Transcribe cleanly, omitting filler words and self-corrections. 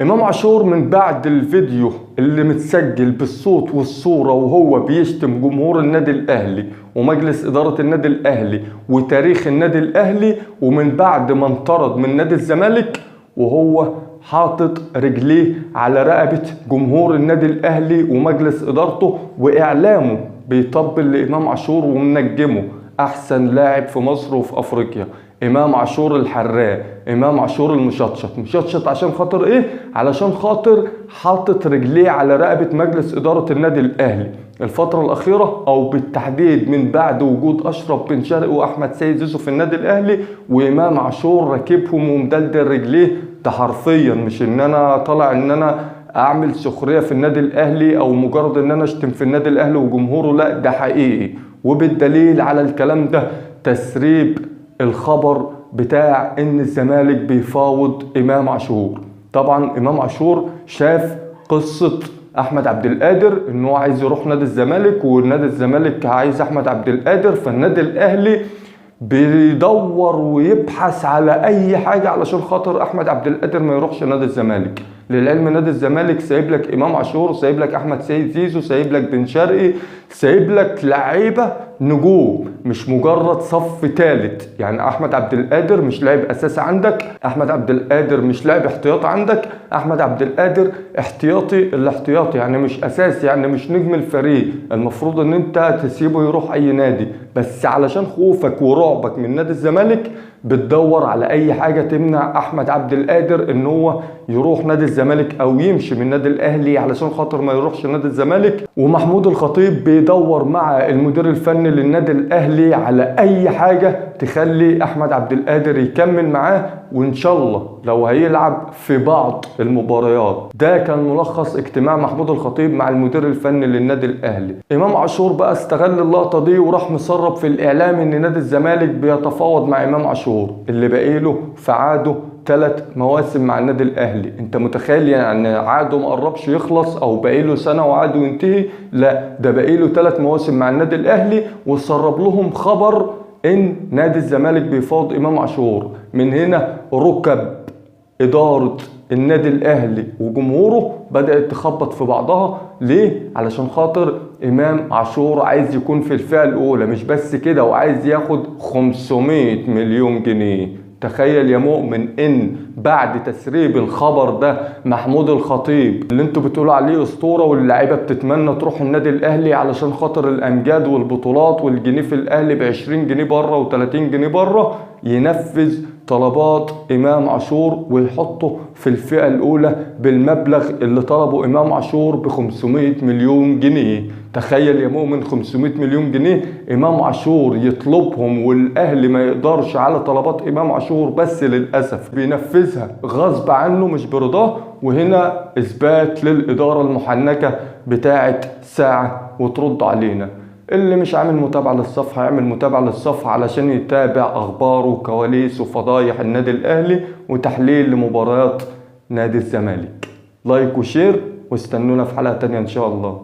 امام عاشور من بعد الفيديو اللي متسجل بالصوت والصورة وهو بيشتم جمهور النادي الاهلي ومجلس ادارة النادي الاهلي وتاريخ النادي الاهلي، ومن بعد ما انطرد من نادي الزمالك وهو حاطط رجليه على رقبة جمهور النادي الاهلي ومجلس ادارته، واعلامه بيطبل لامام عاشور ومنجمه احسن لاعب في مصر وفي افريقيا. امام عاشور الحراق، امام عاشور المشطشط. مشطشط عشان خاطر ايه؟ علشان خاطر حاطط رجليه على رقبة مجلس ادارة النادي الاهلي الفترة الاخيرة، او بالتحديد من بعد وجود اشرف بن شرقي واحمد سيد زيزو في النادي الاهلي، وامام عاشور راكبهم ومدلدل رجليه. ده حرفيا مش ان انا طالع ان انا اعمل سخرية في النادي الاهلي او مجرد ان انا اشتم في النادي الاهلي وجمهوره، لا ده حقيقي. وبالدليل على الكلام ده تسريب الخبر بتاع ان الزمالك بيفاوض امام عاشور. طبعا امام عاشور شاف قصة احمد عبد القادر ان هو عايز يروح نادي الزمالك، والنادي الزمالك عايز احمد عبد القادر، فالنادي الاهلي بيدور ويبحث على اي حاجة علشان خاطر احمد عبد القادر ما يروحش نادي الزمالك. للعلم نادي الزمالك سايب لك امام عاشور، سايب لك احمد سيد زيزو، سايب لك بن شرقي، سايب لك لعيبه نجوم، مش مجرد صف ثالث. يعني احمد عبد القادر مش لاعب اساسي عندك، احمد عبد القادر مش لاعب احتياطي عندك، احمد عبد القادر احتياطي. الاحتياطي يعني مش اساسي، يعني مش نجم الفريق. المفروض ان انت تسيبه يروح اي نادي، بس علشان خوفك ورعبك من نادي الزمالك بتدور على اي حاجه تمنع احمد عبد القادر ان هو يروح نادي الزمالك او يمشي من النادي الاهلي علشان خاطر ما يروحش نادي الزمالك. ومحمود الخطيب بيدور مع المدير الفني للنادي الاهلي على اي حاجه تخلي احمد عبد القادر يكمل معاه، وان شاء الله لو هيلعب في بعض المباريات. ده كان ملخص اجتماع محمود الخطيب مع المدير الفني للنادي الاهلي. امام عاشور بقى استغل اللقطه دي وراح مسرب في الاعلام ان نادي الزمالك بيتفاوض مع امام عاشور اللي باقيله في عاده 3 مواسم مع النادي الاهلي. انت متخيل يعني عاده ما قربش يخلص او باقيله سنه وعاده ينتهي؟ لا، ده باقيله 3 مواسم مع النادي الاهلي، وسرب لهم خبر ان نادي الزمالك بيفاوض امام عاشور. من هنا ركب اداره النادي الاهلي وجمهوره بدات تخبط في بعضها. ليه؟ علشان خاطر امام عاشور عايز يكون في الفئه الاولى، مش بس كده، وعايز ياخد 500 مليون جنيه. تخيل يا مؤمن ان بعد تسريب الخبر ده محمود الخطيب اللي انتوا بتقولوا عليه اسطوره واللاعيبه بتتمنى تروح النادي الاهلي علشان خاطر الامجاد والبطولات والجنيه في الاهلي ب 20 جنيه بره و30 جنيه بره، ينفذ طلبات امام عاشور ويحطه في الفئه الاولى بالمبلغ اللي طلبه امام عاشور ب 500 مليون جنيه. تخيل يا مؤمن 500 مليون جنيه امام عاشور يطلبهم والاهلي ما يقدرش على طلبات امام عاشور، بس للاسف بينفذها غصب عنه مش برضاه. وهنا اثبات للاداره المحنكه بتاعت ساعه وترد علينا. اللي مش عامل متابعة للصفحة يعمل متابعة للصفحة علشان يتابع اخبار وكواليس وفضايح النادي الاهلي وتحليل لمباريات نادي الزمالك. لايك وشير واستنونا في حلقة تانية ان شاء الله.